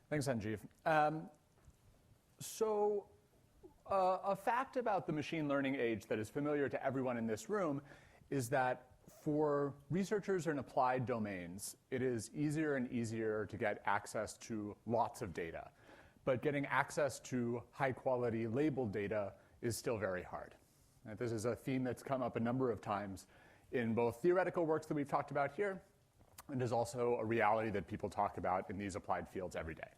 Thanks, Sanjeev. A fact about the machine learning age that is familiar to everyone in this room is that for researchers in applied domains, it is easier and easier to get access to lots of data. But getting access to high-quality labeled data is still very hard. And this is a theme that's come up a number of times in both theoretical works that we've talked about here, and is also a reality that people talk about in these applied fields every day.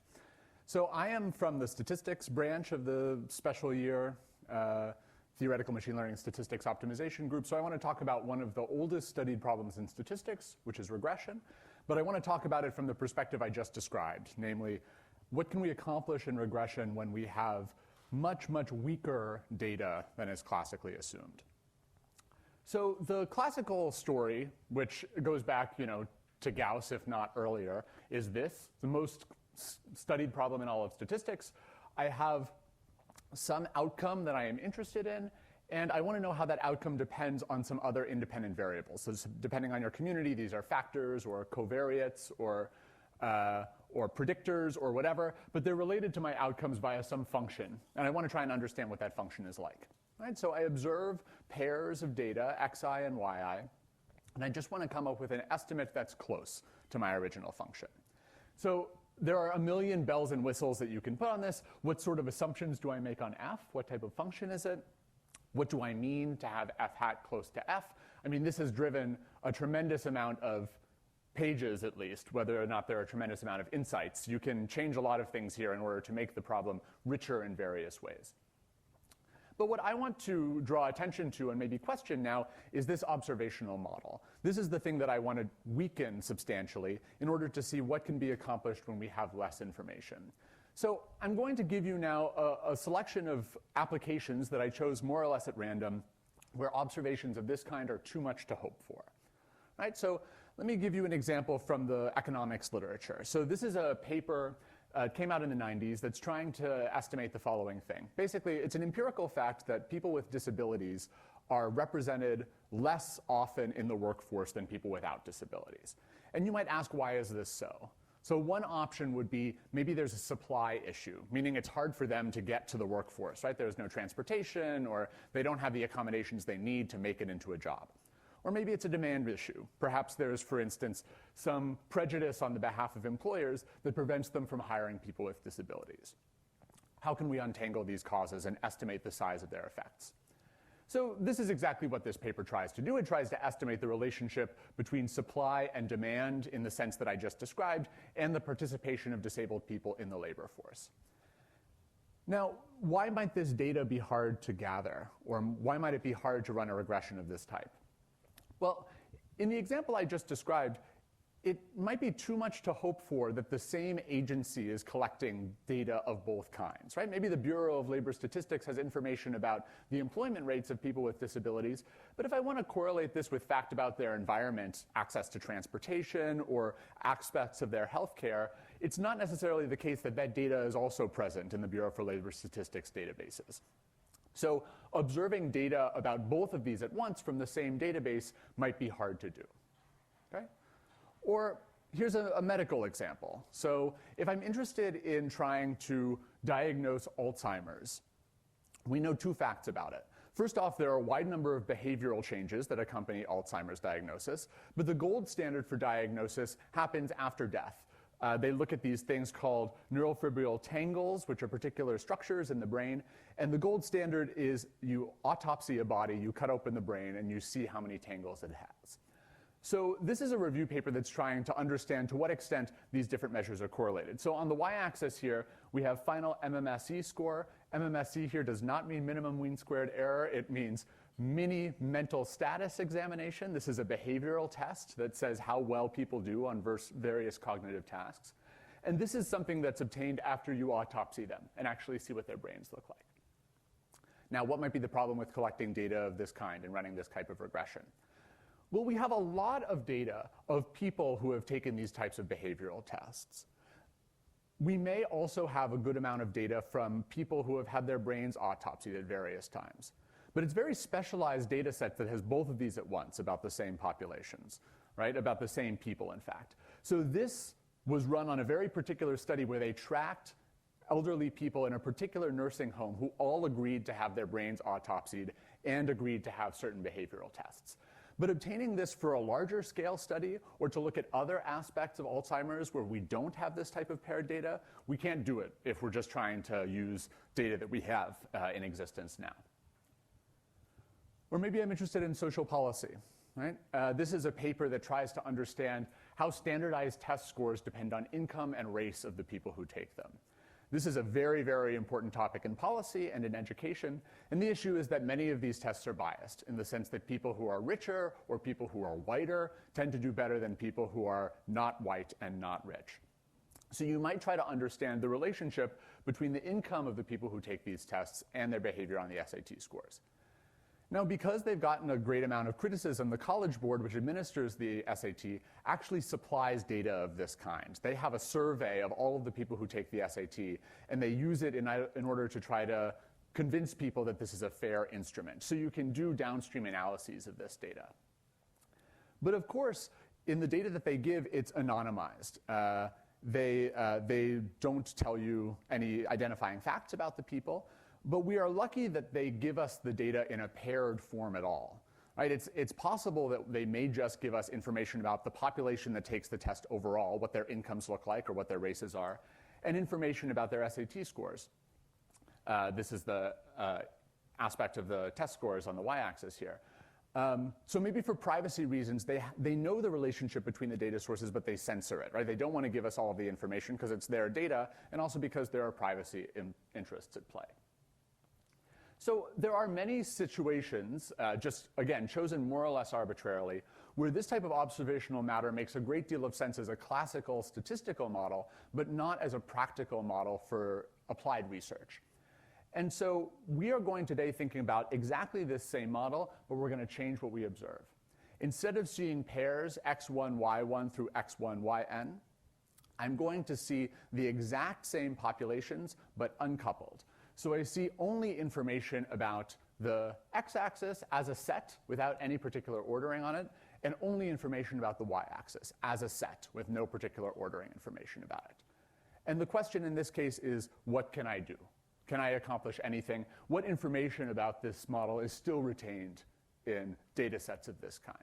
So I am from the statistics branch of the special year theoretical machine learning statistics optimization group. So I want to talk about one of the oldest studied problems in statistics, which is regression. But I want to talk about it from the perspective I just described, namely, what can we accomplish in regression when we have much, much weaker data than is classically assumed? So the classical story, which goes back, to Gauss, if not earlier, is this. The most studied problem in all of statistics. I have some outcome that I am interested in, and I want to know how that outcome depends on some other independent variables. So depending on your community, these are factors or covariates or predictors or whatever, but they're related to my outcomes via some function. And I want to try and understand what that function is like. Right? So I observe pairs of data, xi and yi, and I just want to come up with an estimate that's close to my original function. So there are a million bells and whistles that you can put on this. What sort of assumptions do I make on f? What type of function is it? What do I mean to have f hat close to f? I mean, this has driven a tremendous amount of pages, at least, whether or not there are a tremendous amount of insights. You can change a lot of things here in order to make the problem richer in various ways. But what I want to draw attention to and maybe question now is this observational model. This is the thing that I want to weaken substantially in order to see what can be accomplished when we have less information. So I'm going to give you now a selection of applications that I chose more or less at random where observations of this kind are too much to hope for. Right? So let me give you an example from the economics literature. So this is a paper came out in the 90s that's trying to estimate the following thing. Basically, it's an empirical fact that people with disabilities are represented less often in the workforce than people without disabilities. And you might ask, why is this so? So one option would be maybe there's a supply issue, meaning it's hard for them to get to the workforce, right? There's no transportation, or they don't have the accommodations they need to make it into a job. Or maybe it's a demand issue. Perhaps there's, for instance, some prejudice on the behalf of employers that prevents them from hiring people with disabilities. How can we untangle these causes and estimate the size of their effects? So this is exactly what this paper tries to do. It tries to estimate the relationship between supply and demand in the sense that I just described, and the participation of disabled people in the labor force. Now, why might this data be hard to gather? Or why might it be hard to run a regression of this type? Well, in the example I just described, it might be too much to hope for that the same agency is collecting data of both kinds, right? Maybe the Bureau of Labor Statistics has information about the employment rates of people with disabilities, but if I want to correlate this with fact about their environment, access to transportation, or aspects of their health care, it's not necessarily the case that that data is also present in the Bureau for Labor Statistics databases. So observing data about both of these at once from the same database might be hard to do. Okay? Or here's a medical example. So if I'm interested in trying to diagnose Alzheimer's, we know two facts about it. First off, there are a wide number of behavioral changes that accompany Alzheimer's diagnosis, but the gold standard for diagnosis happens after death. They look at these things called neurofibril tangles, which are particular structures in the brain. And the gold standard is you autopsy a body, you cut open the brain, and you see how many tangles it has. So this is a review paper that's trying to understand to what extent these different measures are correlated. So on the y-axis here, we have final MMSE score. MMSE here does not mean minimum mean squared error. It means mini mental status examination. This is a behavioral test that says how well people do on various cognitive tasks. And this is something that's obtained after you autopsy them and actually see what their brains look like. Now, what might be the problem with collecting data of this kind and running this type of regression? Well, we have a lot of data of people who have taken these types of behavioral tests. We may also have a good amount of data from people who have had their brains autopsied at various times. But it's very specialized data set that has both of these at once about the same populations, right? About the same people, in fact. So this was run on a very particular study where they tracked elderly people in a particular nursing home who all agreed to have their brains autopsied and agreed to have certain behavioral tests. But obtaining this for a larger scale study or to look at other aspects of Alzheimer's where we don't have this type of paired data, we can't do it if we're just trying to use data that we have in existence now. Or maybe I'm interested in social policy, right? This is a paper that tries to understand how standardized test scores depend on income and race of the people who take them. This is a very, very important topic in policy and in education, and the issue is that many of these tests are biased in the sense that people who are richer or people who are whiter tend to do better than people who are not white and not rich. So you might try to understand the relationship between the income of the people who take these tests and their behavior on the SAT scores. Now, because they've gotten a great amount of criticism, the College Board, which administers the SAT, actually supplies data of this kind. They have a survey of all of the people who take the SAT, and they use it in order to try to convince people that this is a fair instrument. So you can do downstream analyses of this data. But of course, in the data that they give, it's anonymized. They don't tell you any identifying facts about the people. But we are lucky that they give us the data in a paired form at all. Right? It's possible that they may just give us information about the population that takes the test overall, what their incomes look like or what their races are, and information about their SAT scores. This is the aspect of the test scores on the y-axis here. So maybe for privacy reasons, they know the relationship between the data sources, but they censor it. Right? They don't want to give us all of the information because it's their data, and also because there are privacy interests at play. So there are many situations, just again, chosen more or less arbitrarily, where this type of observational matter makes a great deal of sense as a classical statistical model, but not as a practical model for applied research. And so we are going today thinking about exactly this same model, but we're going to change what we observe. Instead of seeing pairs x1, y1 through x1, yn, I'm going to see the exact same populations, but uncoupled. So I see only information about the x-axis as a set without any particular ordering on it, and only information about the y-axis as a set with no particular ordering information about it. And the question in this case is, what can I do? Can I accomplish anything? What information about this model is still retained in data sets of this kind?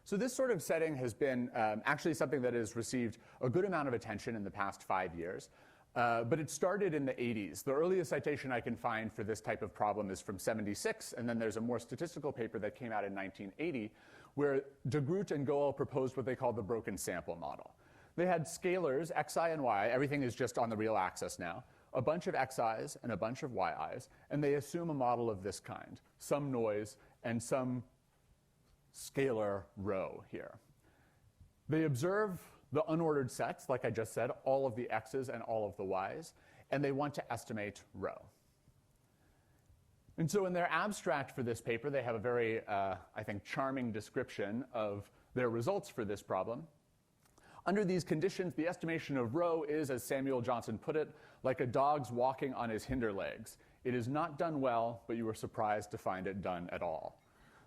So this sort of setting has been actually something that has received a good amount of attention in the past 5 years. But it started in the 80s. The earliest citation I can find for this type of problem is from '76, and then there's a more statistical paper that came out in 1980, where de Groot and Goel proposed what they called the broken sample model. They had scalars, xi and y, everything is just on the real axis now, a bunch of xi's and a bunch of yi's, and they assume a model of this kind, some noise and some scalar rho here. They observe the unordered sets, like I just said, all of the x's and all of the y's, and they want to estimate rho. And so in their abstract for this paper, they have a very, I think, charming description of their results for this problem. Under these conditions, the estimation of rho is, as Samuel Johnson put it, like a dog's walking on his hinder legs. It is not done well, but you are surprised to find it done at all.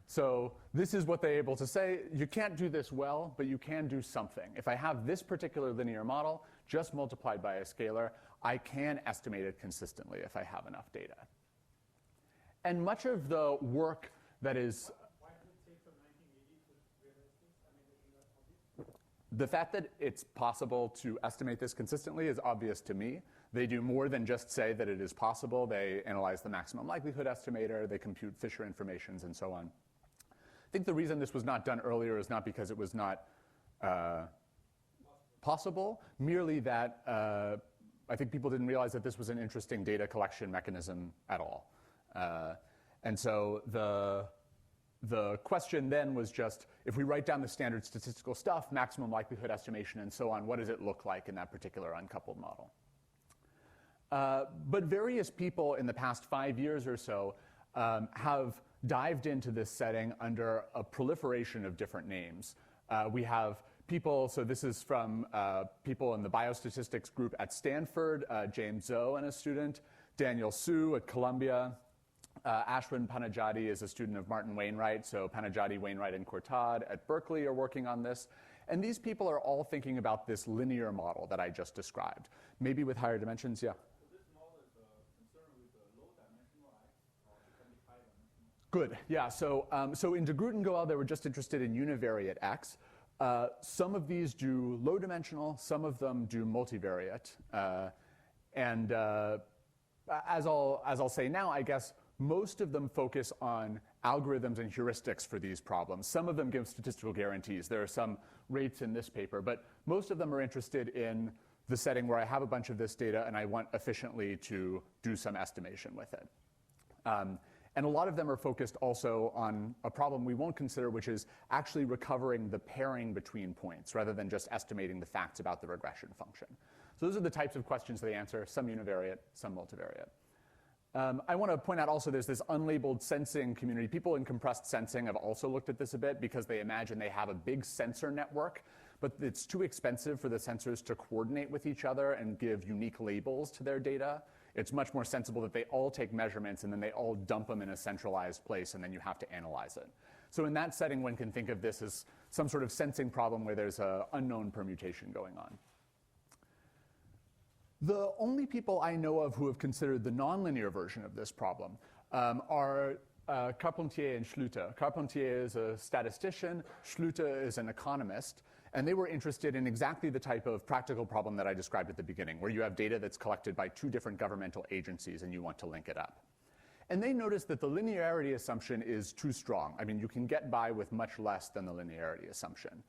So this is what they're able to say. You can't do this well, but you can do something. If I have this particular linear model, just multiplied by a scalar, I can estimate it consistently if I have enough data. And much of the work that is... Why did it take from 1980 to realize this? I mean, isn't that obvious? The fact that it's possible to estimate this consistently is obvious to me. They do more than just say that it is possible. They analyze the maximum likelihood estimator, they compute Fisher informations, and so on. I think the reason this was not done earlier is not because it was not possible, merely that I think people didn't realize that this was an interesting data collection mechanism at all. And so the question then was just, if we write down the standard statistical stuff, maximum likelihood estimation, and so on, what does it look like in that particular uncoupled model? But various people in the past 5 years or so have dived into this setting under a proliferation of different names. We have people, so this is from people in the biostatistics group at Stanford, James Zoe and a student, Daniel Su at Columbia, Ashwin Panajati is a student of Martin Wainwright, so Panajati, Wainwright, and Courtade at Berkeley are working on this. And these people are all thinking about this linear model that I just described, maybe with higher dimensions, yeah. So this model is concerned with the low-dimensional X, or it can be high-dimensional? Good, yeah. So in de Groot and Goel, they were just interested in univariate X. Some of these do low-dimensional, some of them do multivariate. And as I'll say now, I guess most of them focus on algorithms and heuristics for these problems. Some of them give statistical guarantees. There are some rates in this paper, but most of them are interested in the setting where I have a bunch of this data and I want efficiently to do some estimation with it. And a lot of them are focused also on a problem we won't consider, which is actually recovering the pairing between points rather than just estimating the facts about the regression function. So those are the types of questions they answer, some univariate, some multivariate. I want to point out also there's this unlabeled sensing community. People in compressed sensing have also looked at this a bit because they imagine they have a big sensor network, but it's too expensive for the sensors to coordinate with each other and give unique labels to their data. It's much more sensible that they all take measurements and then they all dump them in a centralized place and then you have to analyze it. So in that setting, one can think of this as some sort of sensing problem where there's an unknown permutation going on. The only people I know of who have considered the nonlinear version of this problem are Carpentier and Schlüter. Carpentier is a statistician, Schlüter is an economist, and they were interested in exactly the type of practical problem that I described at the beginning, where you have data that's collected by two different governmental agencies and you want to link it up. And they noticed that the linearity assumption is too strong. I mean, you can get by with much less than the linearity assumption.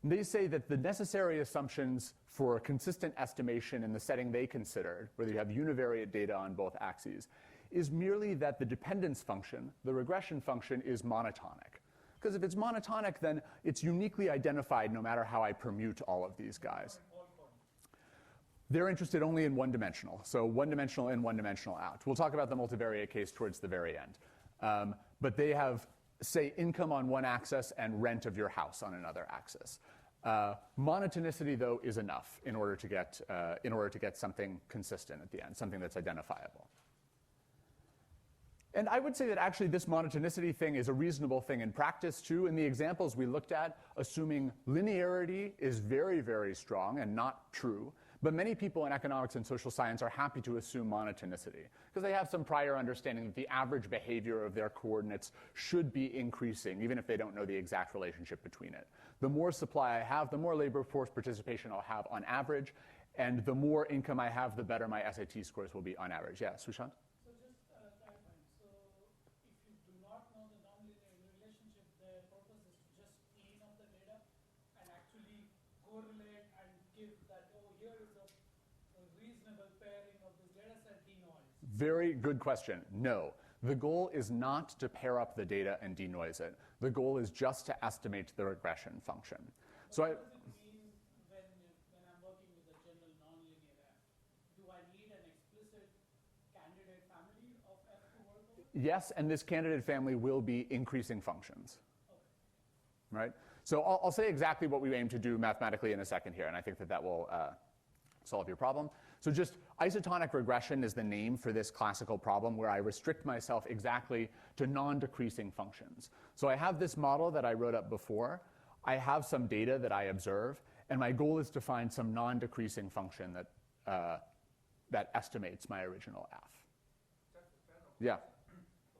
They say that the necessary assumptions for a consistent estimation in the setting they considered, where you have univariate data on both axes, is merely that the dependence function, the regression function, is monotonic. Because if it's monotonic, then it's uniquely identified no matter how I permute all of these guys. They're interested only in one-dimensional, so one-dimensional in, one-dimensional out. We'll talk about the multivariate case towards the very end. But they have, say, income on one axis and rent of your house on another axis. Monotonicity, though, is enough in order to get something consistent at the end, something that's identifiable. And I would say that actually this monotonicity thing is a reasonable thing in practice, too. In the examples we looked at, assuming linearity is very, very strong and not true. But many people in economics and social science are happy to assume monotonicity because they have some prior understanding that the average behavior of their coordinates should be increasing, even if they don't know the exact relationship between it. The more supply I have, the more labor force participation I'll have on average, and the more income I have, the better my SAT scores will be on average. Yeah, Sushant? So just clarifying, so if you do not know the nonlinear relationship, the purpose is to just clean up the data and actually correlate and give that, oh, here is a reasonable pairing of this data set denoise. Very good question. No. The goal is not to pair up the data and denoise it. The goal is just to estimate the regression function. So what does it mean when I'm working with a general nonlinear F? Do I need an explicit candidate family of F to work with? yes, and this candidate family will be increasing functions. Okay. Right? So I'll say exactly what we aim to do mathematically in a second here, and I think that will solve your problem. So just isotonic regression is the name for this classical problem where I restrict myself exactly to non-decreasing functions. So I have this model that I wrote up before. I have some data that I observe, and my goal is to find some non-decreasing function that estimates my original F. Yeah.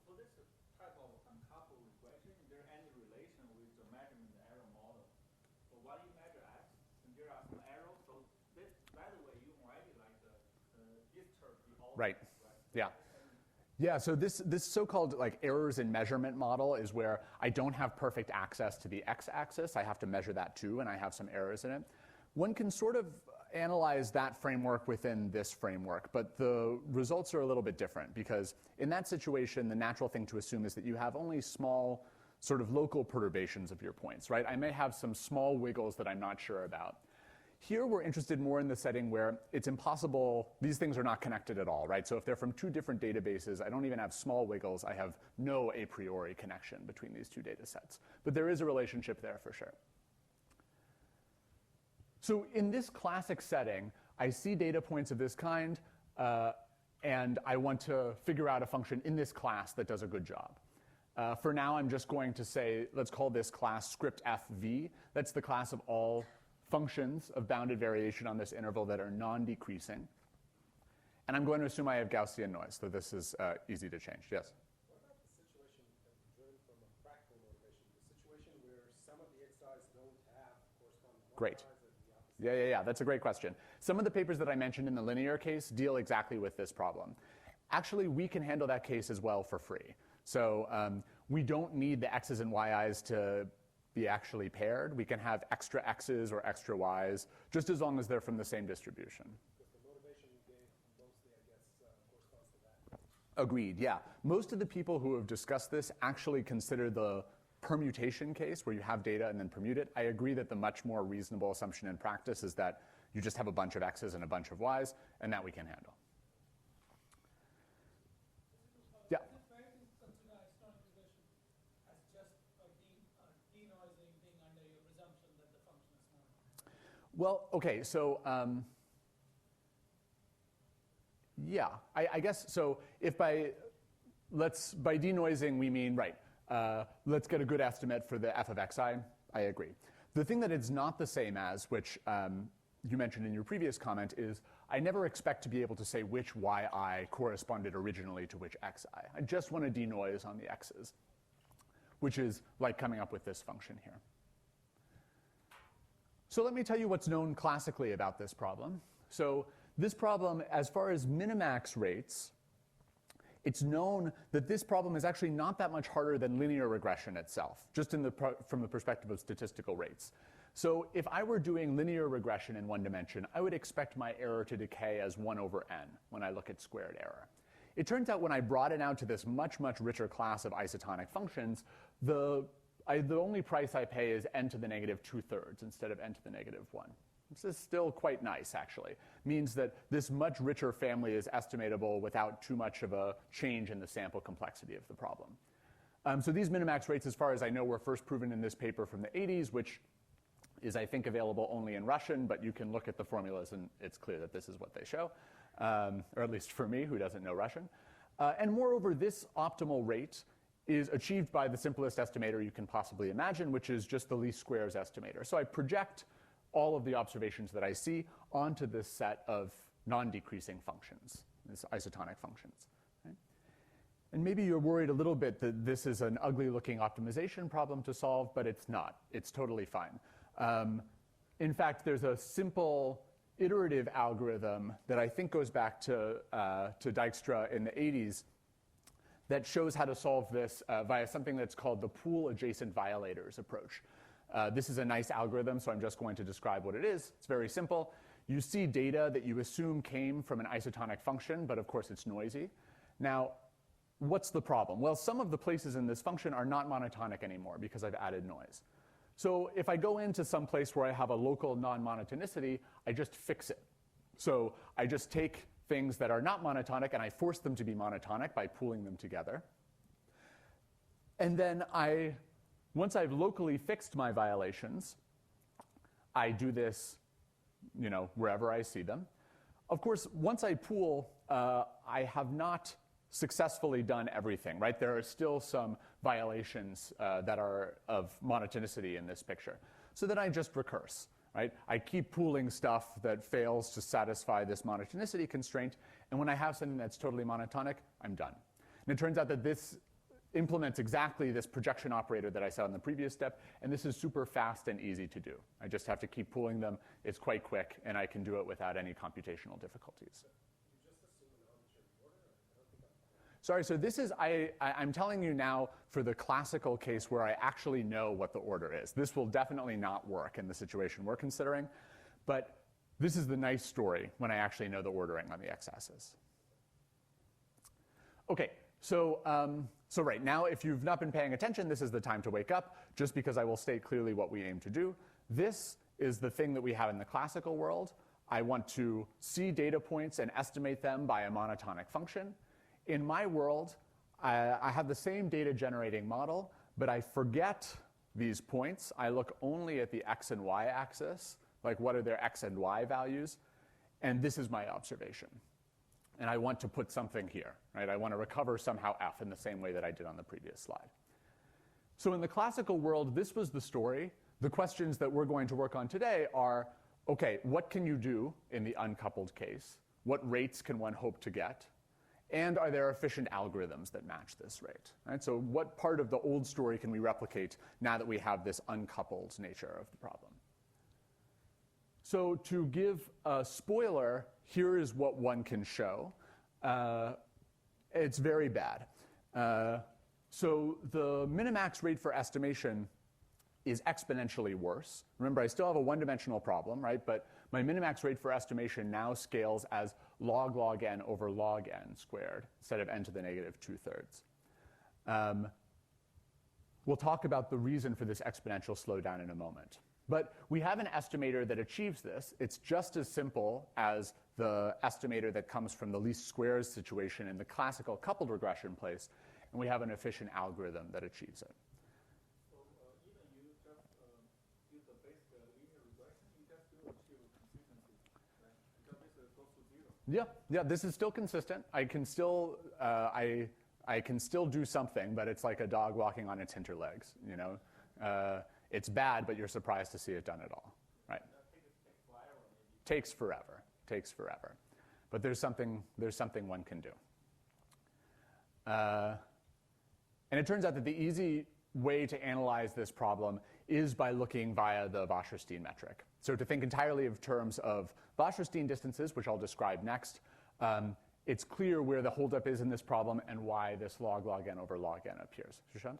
For this type of uncoupled regression, is there any relation with the measurement error model? So when you measure X, and there are some errors, so this, by the way, you already like this term, the all Right. Yeah. Yeah, so this so-called like errors in measurement model is where I don't have perfect access to the x-axis. I have to measure that too, and I have some errors in it. One can sort of analyze that framework within this framework, but the results are a little bit different because in that situation, the natural thing to assume is that you have only small sort of local perturbations of your points, right? I may have some small wiggles that I'm not sure about. Here, we're interested more in the setting where it's impossible, these things are not connected at all, right? So if they're from two different databases, I don't even have small wiggles, I have no a priori connection between these two data sets. But there is a relationship there for sure. So in this classic setting, I see data points of this kind, and I want to figure out a function in this class that does a good job. For now, I'm just going to say, let's call this class script fv. That's the class of all functions of bounded variation on this interval that are non-decreasing. And I'm going to assume I have Gaussian noise, so this is easy to change. Yes? What about the situation driven from a practical motivation, the situation where some of the xi's don't have corresponding Great. y's and the opposite? Yeah, that's a great question. Some of the papers that I mentioned in the linear case deal exactly with this problem. Actually, we can handle that case as well for free. So we don't need the x's and yi's to be actually paired. We can have extra x's or extra y's, just as long as they're from the same distribution. Because the motivation you gave mostly, I guess, corresponds to that. Agreed, yeah. Most of the people who have discussed this actually consider the permutation case, where you have data and then permute it. I agree that the much more reasonable assumption in practice is that you just have a bunch of x's and a bunch of y's, and that we can handle. Yeah. Is it fair to consider isotonic regression as just a denoising thing under your presumption that the function is monotonic? Well, okay, so yeah, I guess so. If by denoising we mean right, let's get a good estimate for the f of xi. I agree. The thing that it's not the same as, which you mentioned in your previous comment, is I never expect to be able to say which yi corresponded originally to which xi. I just want to denoise on the x's, which is like coming up with this function here. So let me tell you what's known classically about this problem. So this problem, as far as minimax rates, it's known that this problem is actually not that much harder than linear regression itself, just from the perspective of statistical rates. So if I were doing linear regression in one dimension, I would expect my error to decay as 1 over n when I look at squared error. It turns out when I brought it out to this much, much richer class of isotonic functions, the only price I pay is n to the negative 2/3 instead of n to the negative 1. This is still quite nice, actually. Means that this much richer family is estimatable without too much of a change in the sample complexity of the problem. So these minimax rates, as far as I know, were first proven in this paper from the 80s, which is, I think, available only in Russian, but you can look at the formulas and it's clear that this is what they show, or at least for me, who doesn't know Russian. And moreover, this optimal rate is achieved by the simplest estimator you can possibly imagine, which is just the least squares estimator. So I project all of the observations that I see onto this set of non-decreasing functions, these isotonic functions. Right? And maybe you're worried a little bit that this is an ugly-looking optimization problem to solve, but it's not. It's totally fine. In fact, there's a simple iterative algorithm that I think goes back to Dijkstra in the 80s that shows how to solve this via something that's called the pool adjacent violators approach. This is a nice algorithm, so I'm just going to describe what it is. It's very simple. You see data that you assume came from an isotonic function, but of course it's noisy. Now, what's the problem? Well, some of the places in this function are not monotonic anymore because I've added noise. So if I go into some place where I have a local non-monotonicity, I just fix it. So I just take things that are not monotonic and I force them to be monotonic by pooling them together. And then once I've locally fixed my violations, I do this, wherever I see them. Of course, once I pool, I have not successfully done everything, right? There are still some violations that are of monotonicity in this picture. So then I just recurse, right? I keep pooling stuff that fails to satisfy this monotonicity constraint, and when I have something that's totally monotonic, I'm done. And it turns out that this implements exactly this projection operator that I saw in the previous step, and this is super fast and easy to do. I just have to keep pooling them. It's quite quick, and I can do it without any computational difficulties. You just assume an arbitrary order? I don't think I'm... Sorry, so this is, I'm telling you now for the classical case where I actually know what the order is. This will definitely not work in the situation we're considering, but this is the nice story when I actually know the ordering on the x-axis. Okay, so right now, if you've not been paying attention, this is the time to wake up, just because I will state clearly what we aim to do. This is the thing that we have in the classical world. I want to see data points and estimate them by a monotonic function. In my world, I have the same data generating model, but I forget these points. I look only at the x and y axis, like what are their x and y values, and this is my observation. and I want to put something here, right? I want to recover somehow f in the same way that I did on the previous slide. So in the classical world, this was the story. The questions that we're going to work on today are, okay, what can you do in the uncoupled case? What rates can one hope to get? And are there efficient algorithms that match this rate? Right? So what part of the old story can we replicate now that we have this uncoupled nature of the problem? So to give a spoiler, here is what one can show. It's very bad. So the minimax rate for estimation is exponentially worse. Remember, I still have a one-dimensional problem, right? But my minimax rate for estimation now scales as log n over log n squared instead of n to the negative 2/3. We'll talk about the reason for this exponential slowdown in a moment. But we have an estimator that achieves this. It's just as simple as the estimator that comes from the least squares situation in the classical coupled regression place, and we have an efficient algorithm that achieves it. So even you just use the basic linear regression, you just do achieve consistency, right? Because this goes to 0. Yeah, this is still consistent. I can still I can still do something, but it's like a dog walking on its hinterlegs. You know, it's bad, but you're surprised to see it done at all, right? Takes forever. Takes forever, but there's something one can do. And it turns out that the easy way to analyze this problem is by looking via the Wasserstein metric. So to think entirely of terms of Wasserstein distances, which I'll describe next, it's clear where the holdup is in this problem and why this log n over log n appears. Sushant?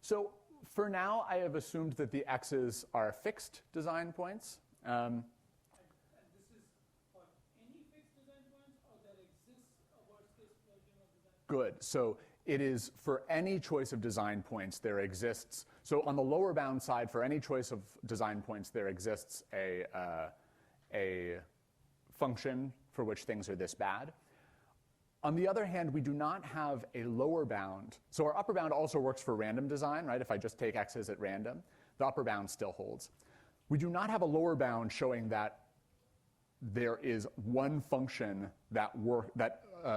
So for now, I have assumed that the x's are fixed design points. And this is for any fixed design points, or there exists a worst-case version of design points? Good. So it is for any choice of design points there exists. So on the lower bound side, for any choice of design points, there exists a function for which things are this bad. On the other hand, we do not have a lower bound. So our upper bound also works for random design, right? If I just take x's at random, the upper bound still holds. We do not have a lower bound showing that there is one function that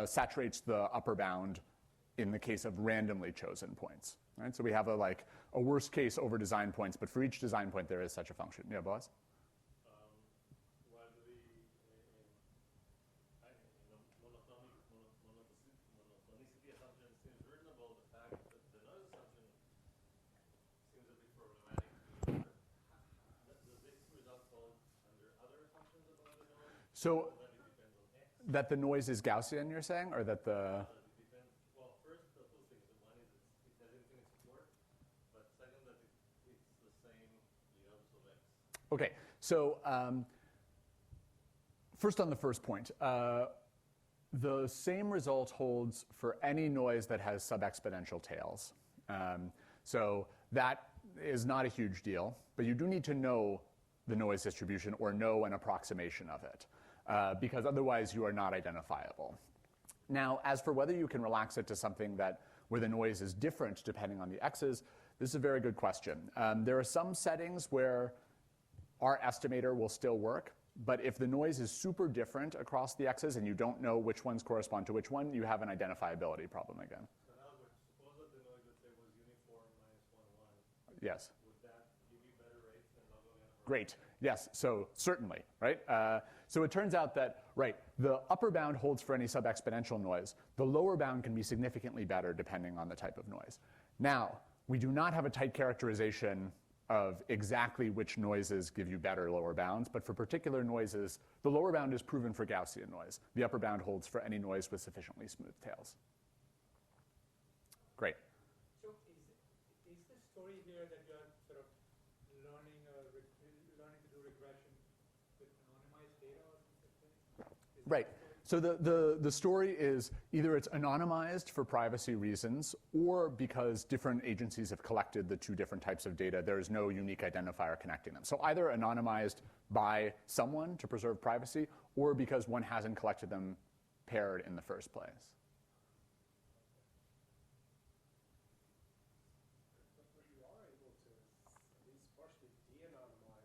saturates the upper bound in the case of randomly chosen points, right? So we have a worst case over design points, but for each design point there is such a function. Yeah, Boaz? While the monotonicity assumption seems reasonable, the fact that the noise assumption seems a bit problematic. Does this result fall under other assumptions about the noise? So That it depends on x? that the noise is Gaussian, you're saying, or that the... It depends. Well, first, the two things. One is it has infinite support, but second, that it's the same regardless of x. Okay, so first on the first point, the same result holds for any noise that has sub-exponential tails. So that is not a huge deal, but you do need to know the noise distribution or know an approximation of it, because otherwise you are not identifiable. Now, as for whether you can relax it to something where the noise is different depending on the x's, this is a very good question. There are some settings where our estimator will still work, but if the noise is super different across the x's and you don't know which ones correspond to which one, you have an identifiability problem again. So in other words, suppose that the noise, let's say, was uniform -1, 1. Yes. Would that give you better rates than log n? Great. Yes, so certainly, right? So it turns out that, right, the upper bound holds for any sub-exponential noise. The lower bound can be significantly better depending on the type of noise. Now, we do not have a tight characterization of exactly which noises give you better lower bounds, but for particular noises, the lower bound is proven for Gaussian noise. The upper bound holds for any noise with sufficiently smooth tails. Great. So is the story here that you're sort of learning to do regression with anonymized data or something? Right. So the story is either it's anonymized for privacy reasons or because different agencies have collected the two different types of data, there is no unique identifier connecting them. So either anonymized by someone to preserve privacy or because one hasn't collected them paired in the first place. But you are able to at least partially de-anonymize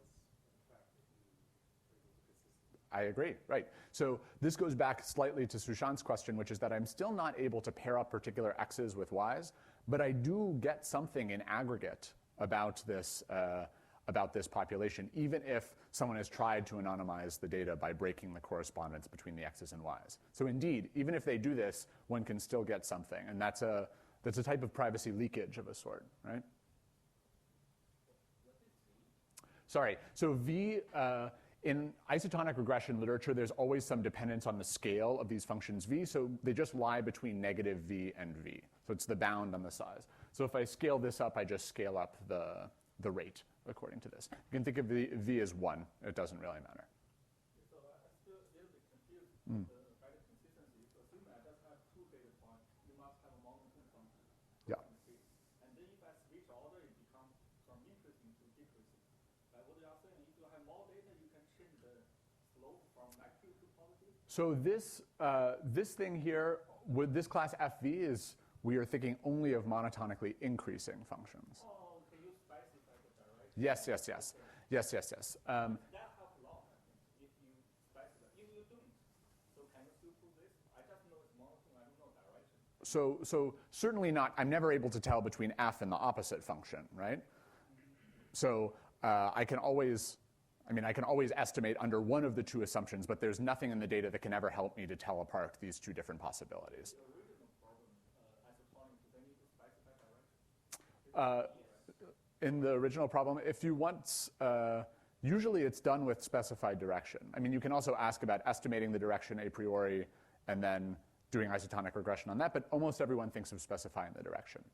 I agree, right. So this goes back slightly to Sushant's question, which is that I'm still not able to pair up particular x's with y's, but I do get something in aggregate about this population, even if someone has tried to anonymize the data by breaking the correspondence between the x's and y's. So indeed, even if they do this, one can still get something, and that's a type of privacy leakage of a sort, right? Sorry, so V, in isotonic regression literature, there's always some dependence on the scale of these functions V, so they just lie between negative V and V. So it's the bound on the size. So if I scale this up, I just scale up the rate according to this. You can think of V as 1. It doesn't really matter. So I'm still a little bit confused by the consistency. So assuming I just have 2 data points, you must have a monoton function. Yeah. And then if I switch order, it becomes from increasing to decreasing. Like what you are saying, if you have more data, you can change the slope from negative to positive. So this thing here, with this class FV, is we are thinking only of monotonically increasing functions. Oh, can you specify the direction? Yes. That helps a lot, I think, if you specify. If you don't, so can you still prove this? I just know it's monotone, I don't know direction. So certainly not, I'm never able to tell between f and the opposite function, right? So I can always estimate under one of the two assumptions, but there's nothing in the data that can ever help me to tell apart these two different possibilities. The original problem, isotonic, do they need to specify direction? In the original problem, if you want, usually it's done with specified direction. I mean, you can also ask about estimating the direction a priori and then doing isotonic regression on that, but almost everyone thinks of specifying the direction.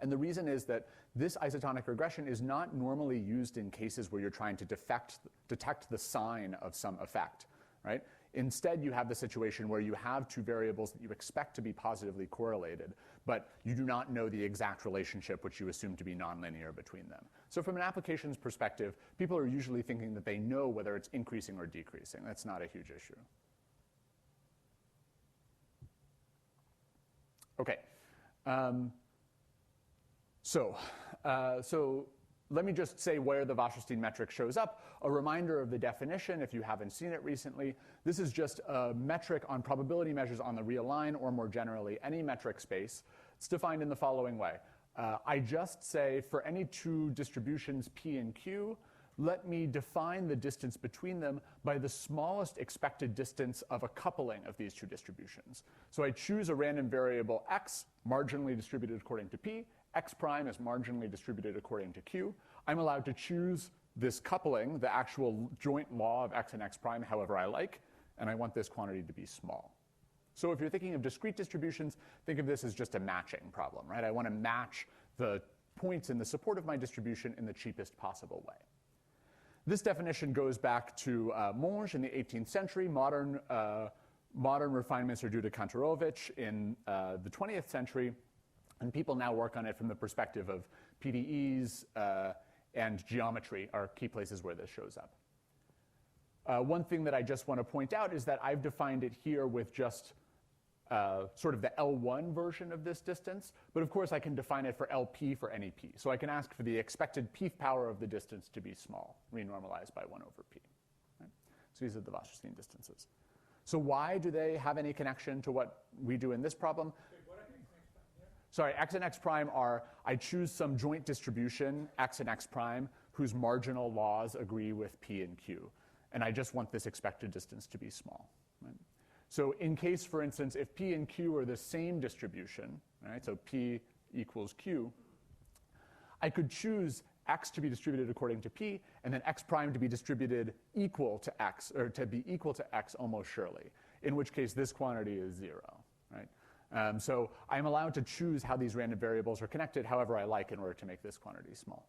And the reason is that this isotonic regression is not normally used in cases where you're trying to detect the sign of some effect, right? Instead, you have the situation where you have two variables that you expect to be positively correlated, but you do not know the exact relationship which you assume to be nonlinear between them. So from an applications perspective, people are usually thinking that they know whether it's increasing or decreasing. That's not a huge issue. Okay. So let me just say where the Wasserstein metric shows up. A reminder of the definition if you haven't seen it recently. This is just a metric on probability measures on the real line, or more generally, any metric space. It's defined in the following way. I just say for any two distributions P and Q, let me define the distance between them by the smallest expected distance of a coupling of these two distributions. So I choose a random variable x, marginally distributed according to P. X prime is marginally distributed according to Q. I'm allowed to choose this coupling, the actual joint law of x and x prime, however I like, and I want this quantity to be small. So if you're thinking of discrete distributions, think of this as just a matching problem, right? I want to match the points in the support of my distribution in the cheapest possible way. This definition goes back to Monge in the 18th century. Modern refinements are due to Kantorovich in the 20th century. And people now work on it from the perspective of PDEs and geometry are key places where this shows up. One thing that I just want to point out is that I've defined it here with just sort of the L1 version of this distance. But of course, I can define it for LP for any P. So I can ask for the expected Pth power of the distance to be small, renormalized by 1 over P. Right? So these are the Wasserstein distances. So why do they have any connection to what we do in this problem? Sorry, x and x prime are, I choose some joint distribution, x and x prime, whose marginal laws agree with P and Q. And I just want this expected distance to be small. Right? So in case, for instance, if P and Q are the same distribution, right, so P equals Q, I could choose x to be distributed according to P, and then x prime to be distributed equal to x, or to be equal to x almost surely, in which case this quantity is 0. Right? So I'm allowed to choose how these random variables are connected however I like in order to make this quantity small.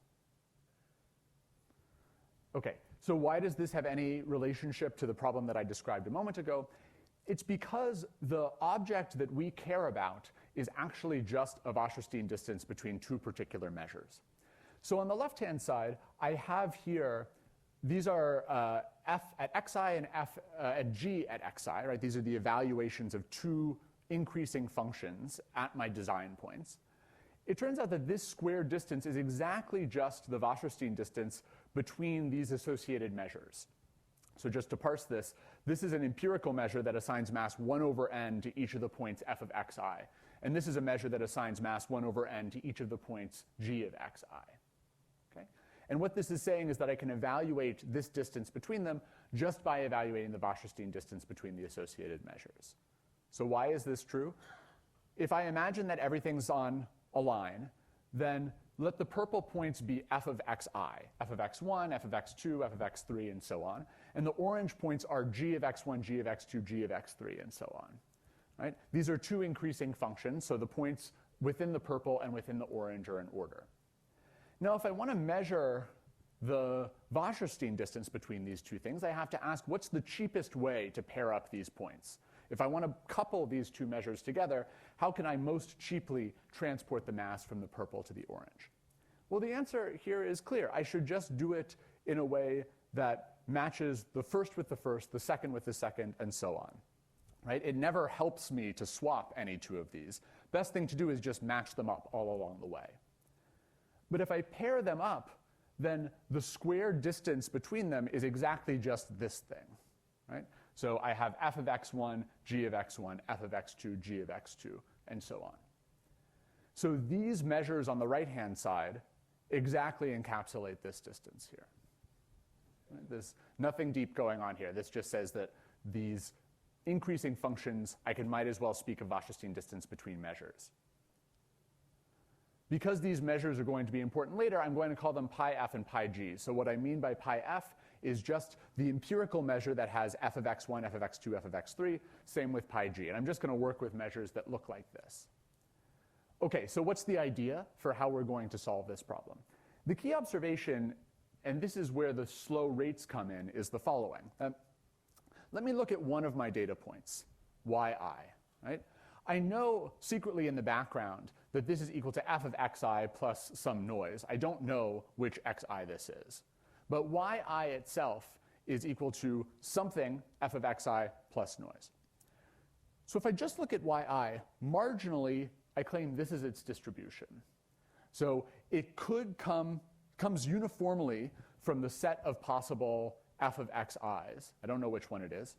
Okay, so why does this have any relationship to the problem that I described a moment ago? It's because the object that we care about is actually just a Wasserstein distance between two particular measures. So on the left-hand side, I have here, these are f at xi and f at g at xi, right? These are the evaluations of two increasing functions at my design points. It turns out that this squared distance is exactly just the Wasserstein distance between these associated measures. So just to parse this, this is an empirical measure that assigns mass 1 over n to each of the points f of xi. And this is a measure that assigns mass 1 over n to each of the points g of xi. Okay? And what this is saying is that I can evaluate this distance between them just by evaluating the Wasserstein distance between the associated measures. So why is this true? If I imagine that everything's on a line, then let the purple points be f of xi, f of x1, f of x2, f of x3, and so on. And the orange points are g of x1, g of x2, g of x3, and so on. Right? These are two increasing functions, so the points within the purple and within the orange are in order. Now, if I want to measure the Wasserstein distance between these two things, I have to ask, what's the cheapest way to pair up these points? If I want to couple these two measures together, how can I most cheaply transport the mass from the purple to the orange? Well, the answer here is clear. I should just do it in a way that matches the first with the first, the second with the second, and so on. Right? It never helps me to swap any two of these. Best thing to do is just match them up all along the way. But if I pair them up, then the square distance between them is exactly just this thing. Right? So I have f of x1, g of x1, f of x2, g of x2, and so on. So these measures on the right-hand side exactly encapsulate this distance here. Right? There's nothing deep going on here. This just says that these increasing functions, I might as well speak of Wasserstein distance between measures. Because these measures are going to be important later, I'm going to call them pi f and pi g. So what I mean by pi f is just the empirical measure that has f of x1, f of x2, f of x3, same with pi g. And I'm just going to work with measures that look like this. Okay, so what's the idea for how we're going to solve this problem? The key observation, and this is where the slow rates come in, is the following. Let me look at one of my data points, yi. Right? I know secretly in the background that this is equal to f of xi plus some noise. I don't know which xi this is. But yi itself is equal to something f of xi plus noise. So if I just look at yi, marginally, I claim this is its distribution. So it comes uniformly from the set of possible f of xi's. I don't know which one it is.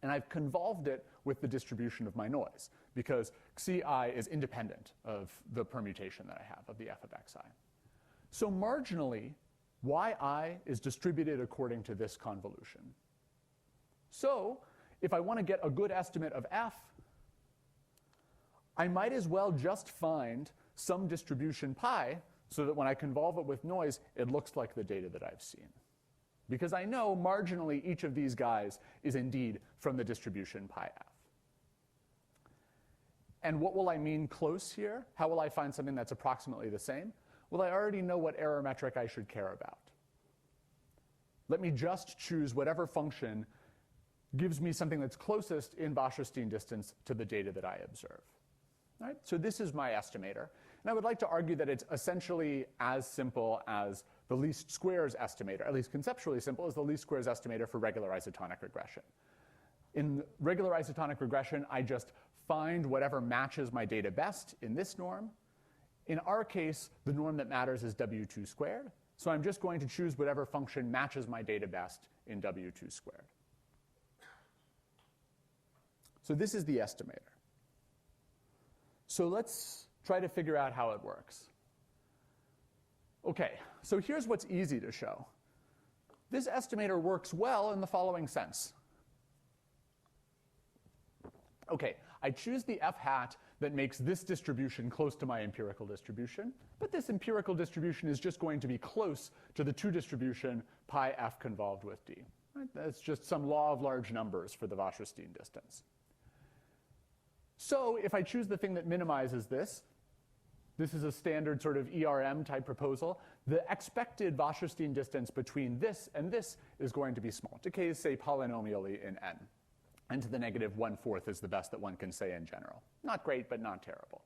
And I've convolved it with the distribution of my noise, because xi is independent of the permutation that I have of the f of xi. So marginally, yi is distributed according to this convolution. So if I want to get a good estimate of f, I might as well just find some distribution pi so that when I convolve it with noise, it looks like the data that I've seen. Because I know marginally each of these guys is indeed from the distribution pi f. And what will I mean close here? How will I find something that's approximately the same? Well, I already know what error metric I should care about. Let me just choose whatever function gives me something that's closest in Wasserstein distance to the data that I observe. All right? So this is my estimator. And I would like to argue that it's essentially as simple as the least squares estimator, at least conceptually simple as the least squares estimator for regular isotonic regression. In regular isotonic regression, I just find whatever matches my data best in this norm. In our case, the norm that matters is W2 squared. So I'm just going to choose whatever function matches my data best in W2 squared. So this is the estimator. So let's try to figure out how it works. Okay, so here's what's easy to show. This estimator works well in the following sense. Okay, I choose the f hat that makes this distribution close to my empirical distribution, but this empirical distribution is just going to be close to the 2 distribution pi f convolved with d. Right? That's just some law of large numbers for the Wasserstein distance. So if I choose the thing that minimizes this is a standard sort of ERM type proposal. The expected Wasserstein distance between this and this is going to be small. Decays, say, polynomially in n. N to the negative 1/4 is the best that one can say in general. Not great, but not terrible.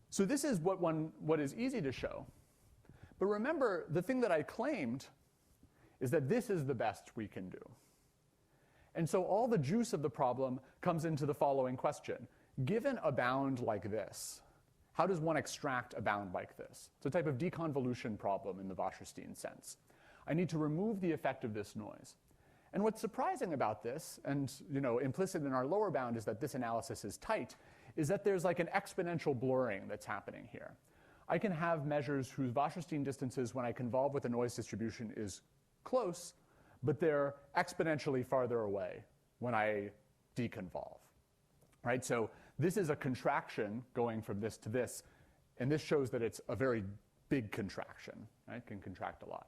So this is what is easy to show. But remember, the thing that I claimed is that this is the best we can do. And so all the juice of the problem comes into the following question. Given a bound like this, how does one extract a bound like this? It's a type of deconvolution problem in the Wasserstein sense. I need to remove the effect of this noise. And what's surprising about this, and implicit in our lower bound is that this analysis is tight, is that there's like an exponential blurring that's happening here. I can have measures whose Wasserstein distances when I convolve with a noise distribution is close, but they're exponentially farther away when I deconvolve, right? So this is a contraction going from this to this, and this shows that it's a very big contraction, right? It can contract a lot.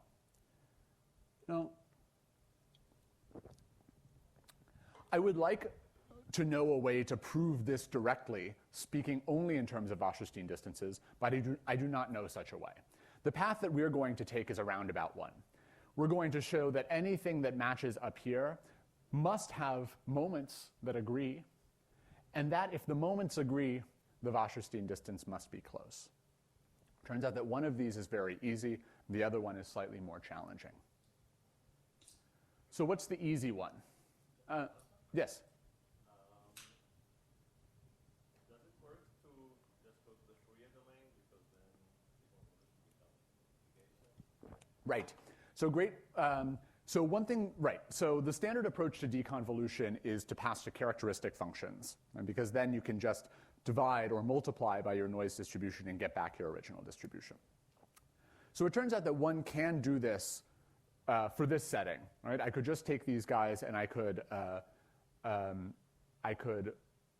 Now, I would like to know a way to prove this directly, speaking only in terms of Wasserstein distances, but I do not know such a way. The path that we're going to take is a roundabout one. We're going to show that anything that matches up here must have moments that agree, and that if the moments agree, the Wasserstein distance must be close. Turns out that one of these is very easy, the other one is slightly more challenging. So what's the easy one? Yes? Does it work to just go to the Fourier domain because then you don't want to become negation? Right. So great. So one thing, right. So the standard approach to deconvolution is to pass to characteristic functions, and because then you can just divide or multiply by your noise distribution and get back your original distribution. So it turns out that one can do this for this setting, right? I could just take these guys and I could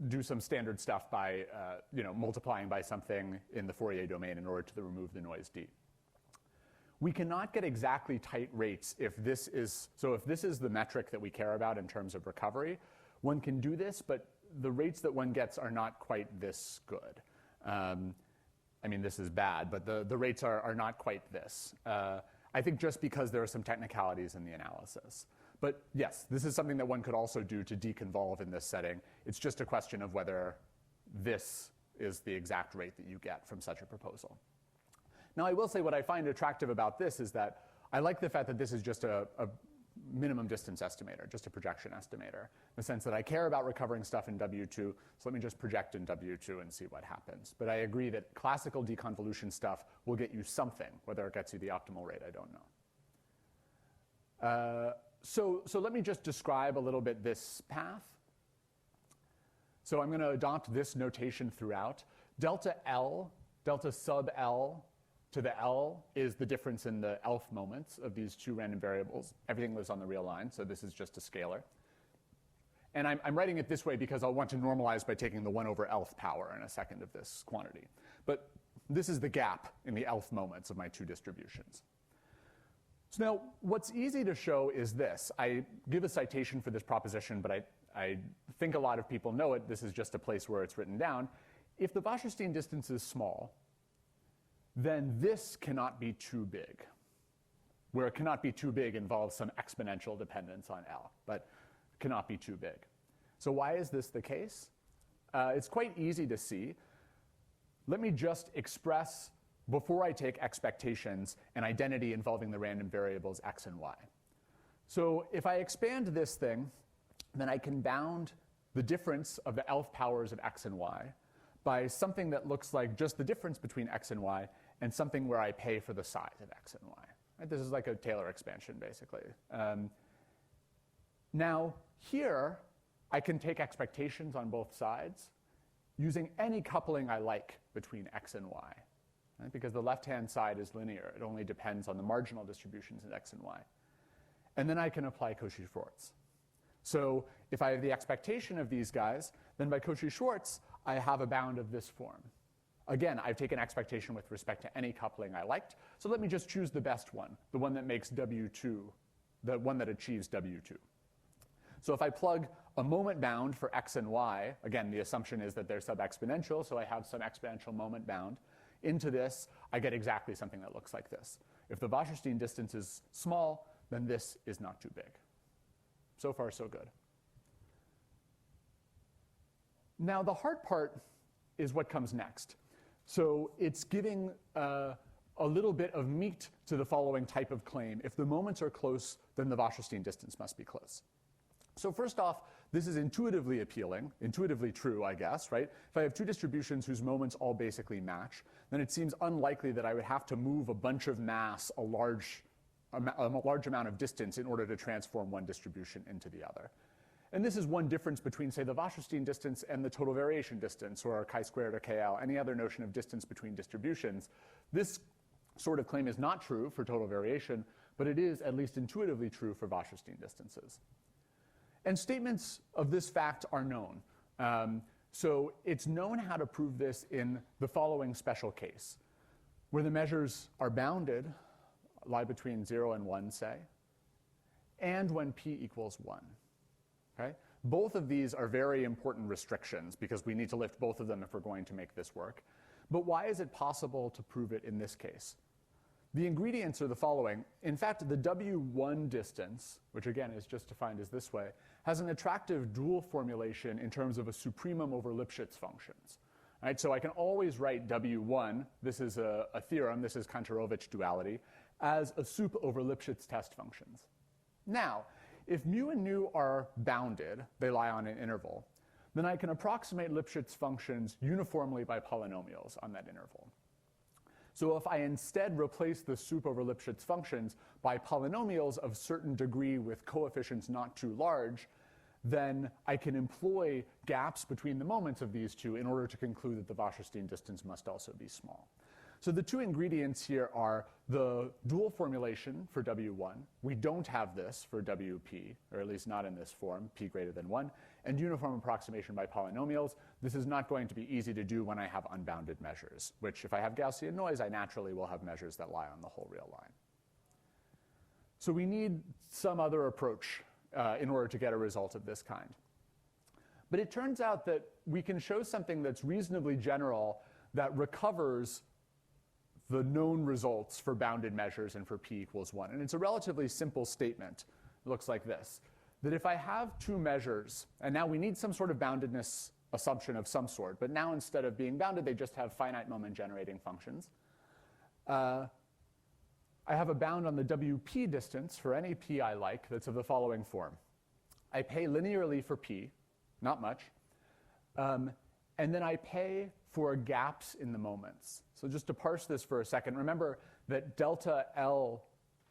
do some standard stuff by multiplying by something in the Fourier domain in order to remove the noise d. We cannot get exactly tight rates if this is the metric that we care about in terms of recovery. One can do this, but the rates that one gets are not quite this good. I mean, this is bad, but the rates are not quite this. I think just because there are some technicalities in the analysis. But yes, this is something that one could also do to deconvolve in this setting. It's just a question of whether this is the exact rate that you get from such a proposal. Now, I will say what I find attractive about this is that I like the fact that this is just a minimum distance estimator, just a projection estimator, in the sense that I care about recovering stuff in W2, so let me just project in W2 and see what happens. But I agree that classical deconvolution stuff will get you something. Whether it gets you the optimal rate, I don't know. So let me just describe a little bit this path. So I'm going to adopt this notation throughout. Delta L, delta sub L to the L is the difference in the elf moments of these two random variables. Everything lives on the real line, so this is just a scalar. And I'm writing it this way because I'll want to normalize by taking the 1 over elf power in a second of this quantity. But this is the gap in the elf moments of my two distributions. So now, what's easy to show is this. I give a citation for this proposition, but I think a lot of people know it. This is just a place where it's written down. If the Wasserstein distance is small, then this cannot be too big. Where it cannot be too big involves some exponential dependence on L, but cannot be too big. So why is this the case? It's quite easy to see. Let me just express, before I take expectations, an identity involving the random variables x and y. So if I expand this thing, then I can bound the difference of the elf powers of x and y by something that looks like just the difference between x and y and something where I pay for the size of x and y. Right? This is like a Taylor expansion, basically. Now, here, I can take expectations on both sides using any coupling I like between x and y. Right? Because the left-hand side is linear. It only depends on the marginal distributions in x and y. And then I can apply Cauchy-Schwarz. So if I have the expectation of these guys, then by Cauchy-Schwarz, I have a bound of this form. Again, I've taken expectation with respect to any coupling I liked. So let me just choose the best one, the one that makes W2, the one that achieves W2. So if I plug a moment bound for x and y, again, the assumption is that they're sub-exponential, so I have some exponential moment bound. Into this, I get exactly something that looks like this. If the Wasserstein distance is small, then this is not too big. So far, so good. Now, the hard part is what comes next. So it's giving a little bit of meat to the following type of claim. If the moments are close, then the Wasserstein distance must be close. So first off, this is intuitively appealing, intuitively true, I guess, right? If I have two distributions whose moments all basically match, then it seems unlikely that I would have to move a bunch of mass a large a large amount of distance in order to transform one distribution into the other. And this is one difference between, say, the Wasserstein distance and the total variation distance, or chi-squared or KL, any other notion of distance between distributions. This sort of claim is not true for total variation, but it is at least intuitively true for Wasserstein distances. And statements of this fact are known. So it's known how to prove this in the following special case, where the measures are bounded, lie between 0 and 1, say, and when p equals 1. Okay? Both of these are very important restrictions because we need to lift both of them if we're going to make this work. But why is it possible to prove it in this case? The ingredients are the following. In fact, the W1 distance, which again is just defined as this way, has an attractive dual formulation in terms of a supremum over Lipschitz functions. Right? So I can always write W1, this is a theorem, this is Kantorovich duality, as a sup over Lipschitz test functions. Now, if mu and nu are bounded, they lie on an interval, then I can approximate Lipschitz functions uniformly by polynomials on that interval. So if I instead replace the sup over Lipschitz functions by polynomials of certain degree with coefficients not too large, then I can employ gaps between the moments of these two in order to conclude that the Wasserstein distance must also be small. So the two ingredients here are the dual formulation for W1. We don't have this for WP, or at least not in this form, p greater than 1, and uniform approximation by polynomials. This is not going to be easy to do when I have unbounded measures, which if I have Gaussian noise, I naturally will have measures that lie on the whole real line. So we need some other approach in order to get a result of this kind. But it turns out that we can show something that's reasonably general that recovers the known results for bounded measures and for p equals 1. And it's a relatively simple statement. It looks like this, that if I have two measures, and now we need some sort of boundedness assumption of some sort, but now instead of being bounded, they just have finite moment generating functions. I have a bound on the WP distance for any p I like that's of the following form. I pay linearly for p, not much, and then I pay for gaps in the moments. So just to parse this for a second, remember that delta L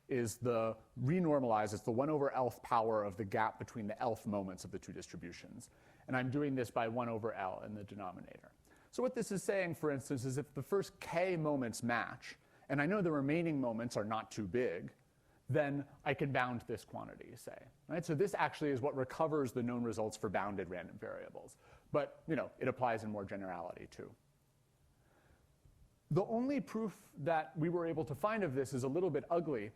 is the renormalized, it's the 1 over Lth power of the gap between the Lth moments of the two distributions. And I'm doing this by 1 over L in the denominator. So what this is saying, for instance, is if the first k moments match, and I know the remaining moments are not too big, then I can bound this quantity, say. Right? So this actually is what recovers the known results for bounded random variables. But it applies in more generality too. The only proof that we were able to find of this is a little bit ugly.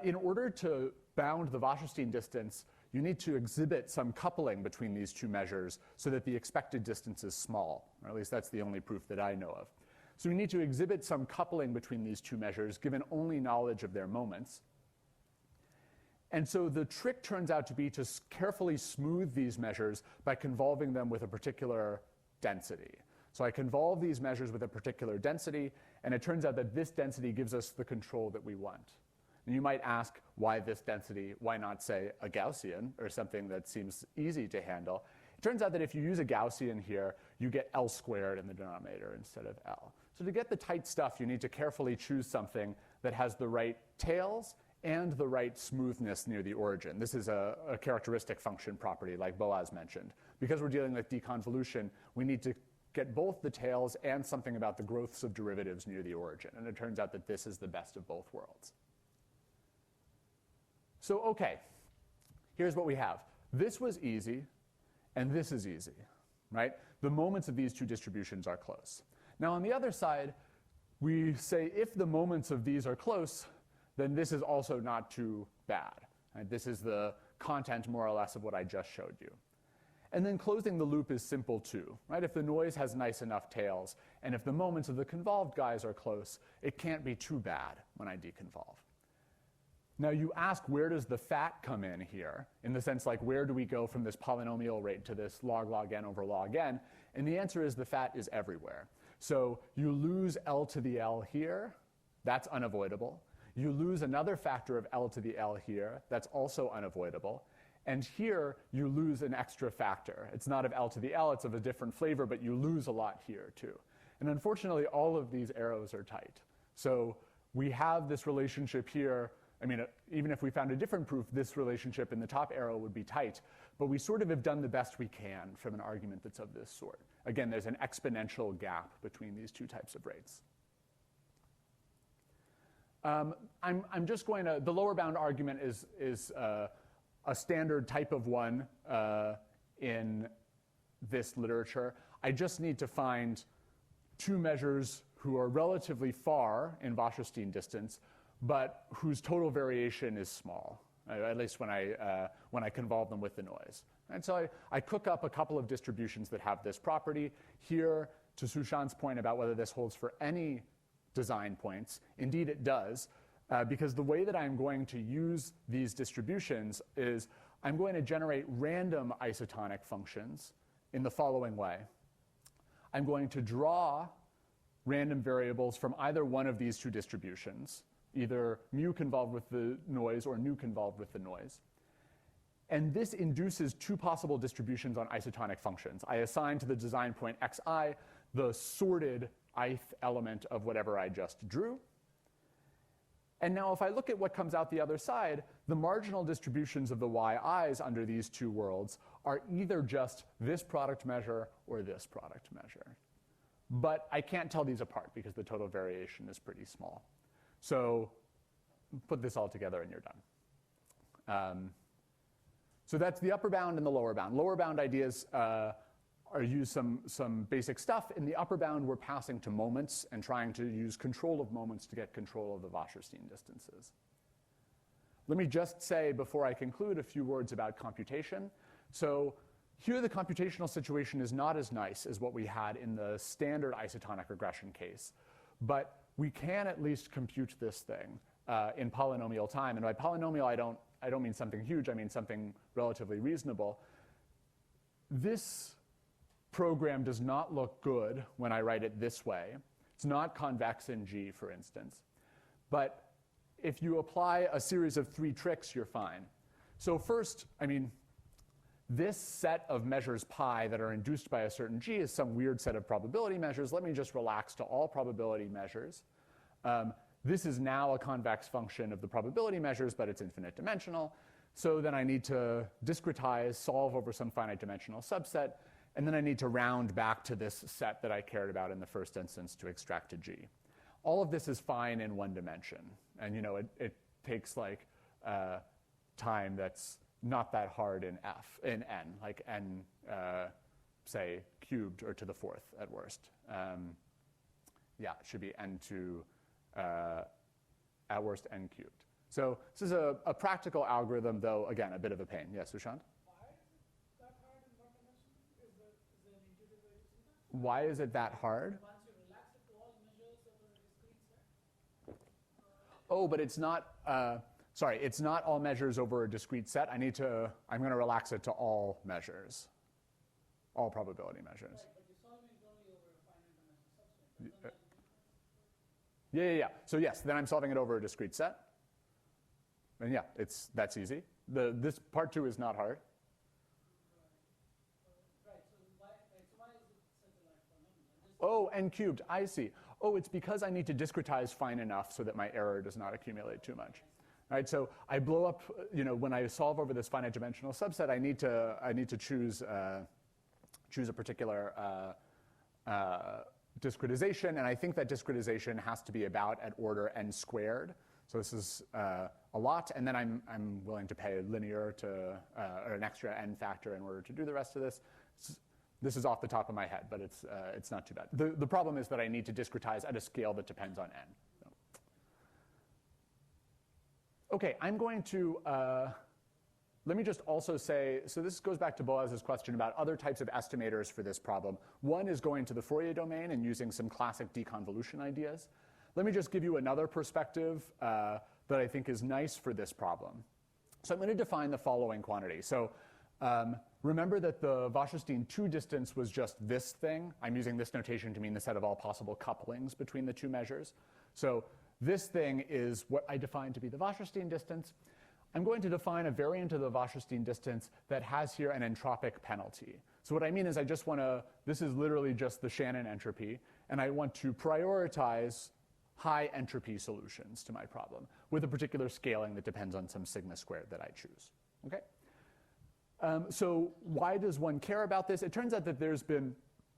In order to bound the Wasserstein distance, you need to exhibit some coupling between these two measures so that the expected distance is small, or at least that's the only proof that I know of. So we need to exhibit some coupling between these two measures given only knowledge of their moments. And so the trick turns out to be to carefully smooth these measures by convolving them with a particular density. So I convolve these measures with a particular density, and it turns out that this density gives us the control that we want. And you might ask, why this density? Why not, say, a Gaussian, or something that seems easy to handle? It turns out that if you use a Gaussian here, you get L squared in the denominator instead of L. So to get the tight stuff, you need to carefully choose something that has the right tails and the right smoothness near the origin. This is a characteristic function property like Boas mentioned. Because we're dealing with deconvolution, we need to get both the tails and something about the growths of derivatives near the origin. And it turns out that this is the best of both worlds. So okay, here's what we have. This was easy, and this is easy, right? The moments of these two distributions are close. Now on the other side, we say if the moments of these are close, then this is also not too bad. Right? This is the content, more or less, of what I just showed you. And then closing the loop is simple too, right? If the noise has nice enough tails, and if the moments of the convolved guys are close, it can't be too bad when I deconvolve. Now you ask, where does the fat come in here? In the sense, like, where do we go from this polynomial rate to this log n over log n? And the answer is the fat is everywhere. So you lose L to the L here. That's unavoidable. You lose another factor of L to the L here. That's also unavoidable. And here, you lose an extra factor. It's not of L to the L. It's of a different flavor, but you lose a lot here, too. And unfortunately, all of these arrows are tight. So we have this relationship here I mean, even if we found a different proof, this relationship in the top arrow would be tight. But we sort of have done the best we can from an argument that's of this sort. Again, there's an exponential gap between these two types of rates. I'm just going to, the lower bound argument is a standard type of one in this literature. I just need to find two measures who are relatively far in Wasserstein distance, but whose total variation is small, at least when I convolve them with the noise. And so I cook up a couple of distributions that have this property. Here, to Sushant's point about whether this holds for any design points, indeed it does, because the way that I'm going to use these distributions is I'm going to generate random isotonic functions in the following way. I'm going to draw random variables from either one of these two distributions, either mu convolved with the noise or nu convolved with the noise. And this induces two possible distributions on isotonic functions. I assign to the design point xi the sorted ith element of whatever I just drew. And now if I look at what comes out the other side, the marginal distributions of the yi's under these two worlds are either just this product measure or this product measure. But I can't tell these apart because the total variation is pretty small. So put this all together and you're done. So that's the upper bound and the lower bound. Lower bound ideas are use some basic stuff. In the upper bound, we're passing to moments and trying to use control of moments to get control of the Wasserstein distances. Let me just say, before I conclude, a few words about computation. So here the computational situation is not as nice as what we had in the standard isotonic regression case. But we can at least compute this thing in polynomial time. And by polynomial, I don't mean something huge. I mean something relatively reasonable. This program does not look good when I write it this way. It's not convex in G, for instance. But if you apply a series of 3 tricks, you're fine. So first, I mean, this set of measures pi that are induced by a certain G is some weird set of probability measures. Let me just relax to all probability measures. This is now a convex function of the probability measures, but it's infinite dimensional. So then I need to discretize, solve over some finite dimensional subset, and then I need to round back to this set that I cared about in the first instance to extract a G. All of this is fine in one dimension. And it takes like time that's not that hard in n, like n, say, cubed or to the 4th at worst. Yeah, it should be n to, at worst, n cubed. So this is a practical algorithm, though, again, a bit of a pain. Yes, Sushant? Why is it that hard? Oh, but it's not, sorry, it's not all measures over a discrete set. I'm going to relax it to all measures, all probability measures. Right, but you're solving it only over a finite dimensional subset. Yeah. So yes, then I'm solving it over a discrete set. And yeah, that's easy. This part 2 is not hard. Oh, n cubed, I see. Oh, it's because I need to discretize fine enough so that my error does not accumulate too much. All right, so I blow up, when I solve over this finite dimensional subset, I need to choose a particular discretization, and I think that discretization has to be about at order n squared. So this is a lot, and then I'm willing to pay a linear or an extra n factor in order to do the rest of this. This is off the top of my head, but it's not too bad. The problem is that I need to discretize at a scale that depends on n. So. Okay, I'm going to, let me just also say, so this goes back to Boaz's question about other types of estimators for this problem. One is going to the Fourier domain and using some classic deconvolution ideas. Let me just give you another perspective that I think is nice for this problem. So I'm going to define the following quantity. So remember that the Wasserstein 2 distance was just this thing. I'm using this notation to mean the set of all possible couplings between the two measures. So this thing is what I define to be the Wasserstein distance. I'm going to define a variant of the Wasserstein distance that has here an entropic penalty. So what I mean is I just want to, this is literally just the Shannon entropy, and I want to prioritize high entropy solutions to my problem with a particular scaling that depends on some sigma squared that I choose. Okay? So why does one care about this? It turns out that there's been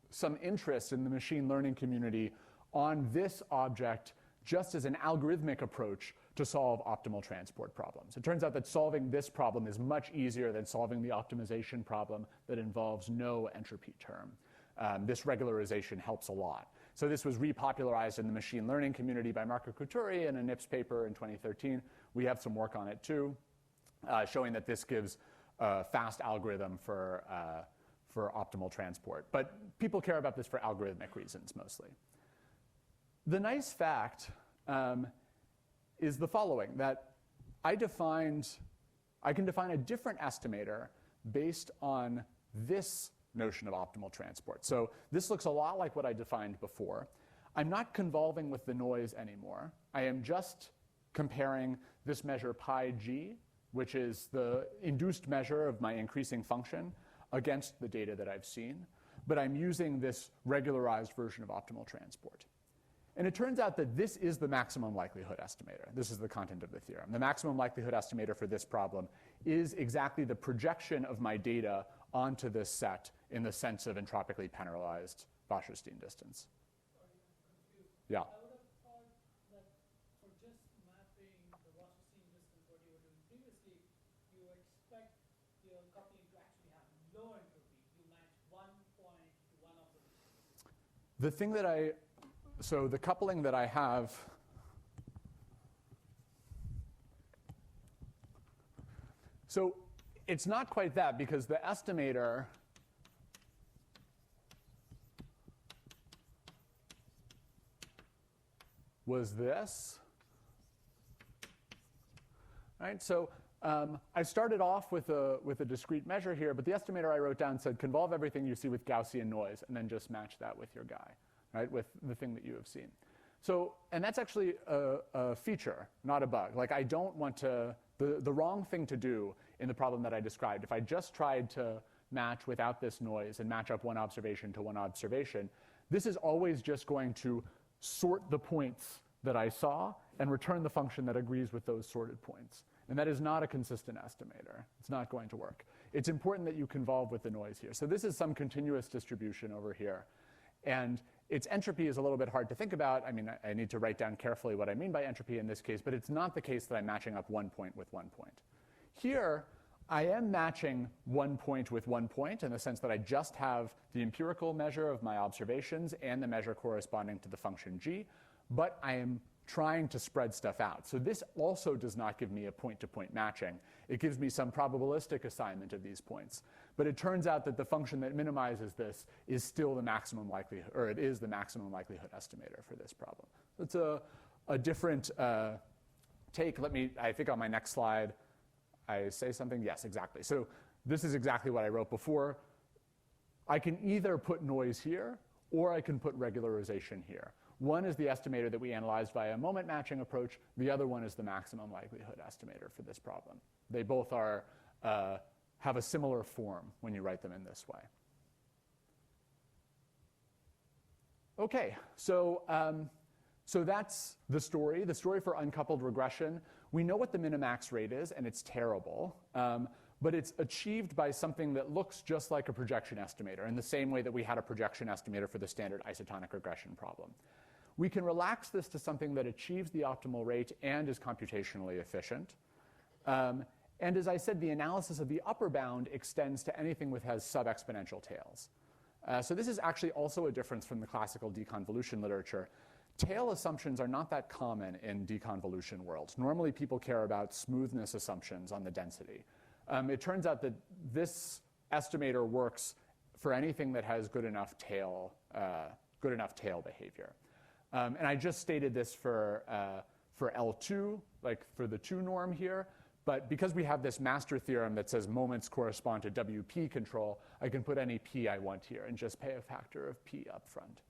some interest in the machine learning community on this object just as an algorithmic approach to solve optimal transport problems. It turns out that solving this problem is much easier than solving the optimization problem that involves no entropy term. This regularization helps a lot. So this was repopularized in the machine learning community by Marco Couturi in a NIPS paper in 2013. We have some work on it too, showing that this gives a fast algorithm for optimal transport. But people care about this for algorithmic reasons mostly. The nice fact is the following, that I can define a different estimator based on this notion of optimal transport. So this looks a lot like what I defined before. I'm not convolving with the noise anymore. I am just comparing this measure pi g, which is the induced measure of my increasing function, against the data that I've seen. But I'm using this regularized version of optimal transport. And it turns out that this is the maximum likelihood estimator. This is the content of the theorem. The maximum likelihood estimator for this problem is exactly the projection of my data onto this set in the sense of entropically penalized Wasserstein distance. Sorry, I'm confused. Yeah. I would have thought that for just mapping the Wasserstein distance, what you were doing previously, you expect your coupling to actually have low entropy. You match 1 point to one of the The thing that so the coupling that I have, so it's not quite that, because the estimator was this. Right? So I started off with a discrete measure here, but the estimator I wrote down said convolve everything you see with Gaussian noise, and then just match that with your guy, right, with the thing that you have seen. So, and that's actually a feature, not a bug. Like I don't want to, the wrong thing to do in the problem that I described, if I just tried to match without this noise and match up one observation to one observation, this is always just going to sort the points that I saw and return the function that agrees with those sorted points. And that is not a consistent estimator. It's not going to work. It's important that you convolve with the noise here. So this is some continuous distribution over here. And its entropy is a little bit hard to think about. I mean, I need to write down carefully what I mean by entropy in this case, but it's not the case that I'm matching up 1 point with 1 point. Here, I am matching 1 point with 1 point in the sense that I just have the empirical measure of my observations and the measure corresponding to the function g, but I am trying to spread stuff out. So this also does not give me a point-to-point matching. It gives me some probabilistic assignment of these points. But it turns out that the function that minimizes this is still the maximum likelihood, or it is the maximum likelihood estimator for this problem. It's a different take. I think on my next slide, I say something. Yes, exactly. So this is exactly what I wrote before. I can either put noise here, or I can put regularization here. One is the estimator that we analyzed via a moment matching approach. The other one is the maximum likelihood estimator for this problem. They both are, have a similar form when you write them in this way. OK, so that's the story for uncoupled regression. We know what the minimax rate is, and it's terrible. But it's achieved by something that looks just like a projection estimator in the same way that we had a projection estimator for the standard isotonic regression problem. We can relax this to something that achieves the optimal rate and is computationally efficient. And as I said, the analysis of the upper bound extends to anything which has sub-exponential tails. So this is actually also a difference from the classical deconvolution literature. Tail assumptions are not that common in deconvolution world. Normally, people care about smoothness assumptions on the density. It turns out that this estimator works for anything that has good enough tail behavior. And I just stated this for L2, like for the 2 norm here. But because we have this master theorem that says moments correspond to WP control, I can put any P I want here and just pay a factor of P up front.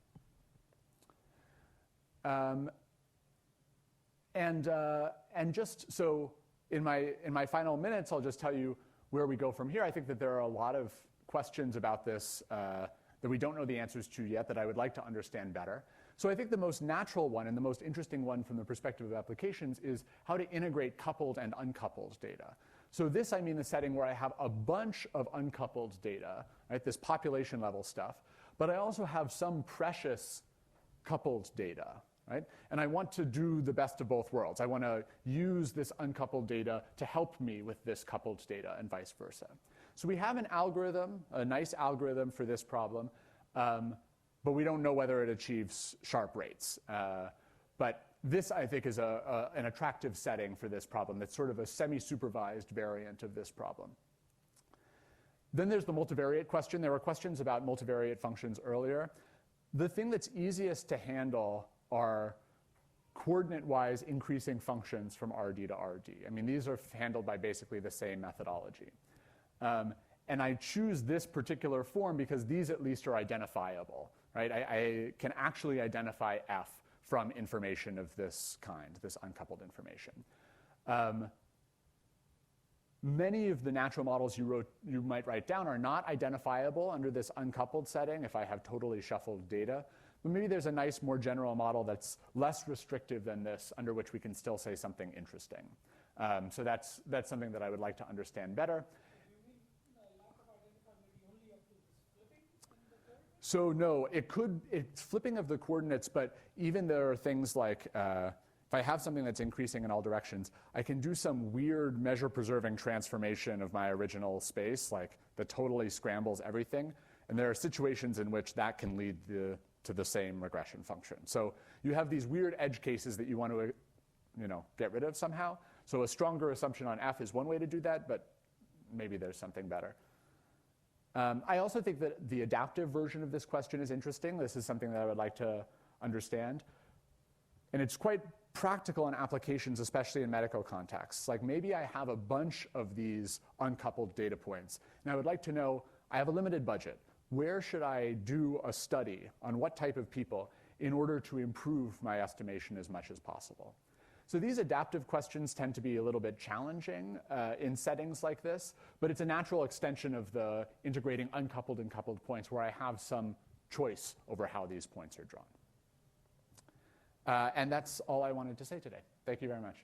And just so in my final minutes, I'll just tell you where we go from here. I think that there are a lot of questions about this that we don't know the answers to yet that I would like to understand better. So I think the most natural one and the most interesting one from the perspective of applications is how to integrate coupled and uncoupled data. So this, I mean, the setting where I have a bunch of uncoupled data, right, this population level stuff, but I also have some precious coupled data, right? And I want to do the best of both worlds. I want to use this uncoupled data to help me with this coupled data and vice versa. So we have an algorithm, a nice algorithm for this problem, but we don't know whether it achieves sharp rates. But this, I think, is an attractive setting for this problem. That's sort of a semi-supervised variant of this problem. Then there's the multivariate question. There were questions about multivariate functions earlier. The thing that's easiest to handle are coordinate-wise increasing functions from RD to RD. I mean, these are handled by basically the same methodology. And I choose this particular form because these at least are identifiable, right? I can actually identify F from information of this kind, this uncoupled information. Many of the natural models you might write down are not identifiable under this uncoupled setting if I have totally shuffled data. But maybe there's a nice, more general model that's less restrictive than this, under which we can still say something interesting. So that's something that I would like to understand better. So no, it's flipping of the coordinates, but even there are things like, if I have something that's increasing in all directions, I can do some weird measure-preserving transformation of my original space, like that totally scrambles everything. And there are situations in which that can lead to the same regression function. So you have these weird edge cases that you want to get rid of somehow. So a stronger assumption on F is one way to do that, but maybe there's something better. I also think that the adaptive version of this question is interesting. This is something that I would like to understand. And it's quite practical in applications, especially in medical contexts. Like maybe I have a bunch of these uncoupled data points, and I would like to know, I have a limited budget. Where should I do a study on what type of people in order to improve my estimation as much as possible? So these adaptive questions tend to be a little bit challenging in settings like this, but it's a natural extension of the integrating uncoupled and coupled points where I have some choice over how these points are drawn. And that's all I wanted to say today. Thank you very much.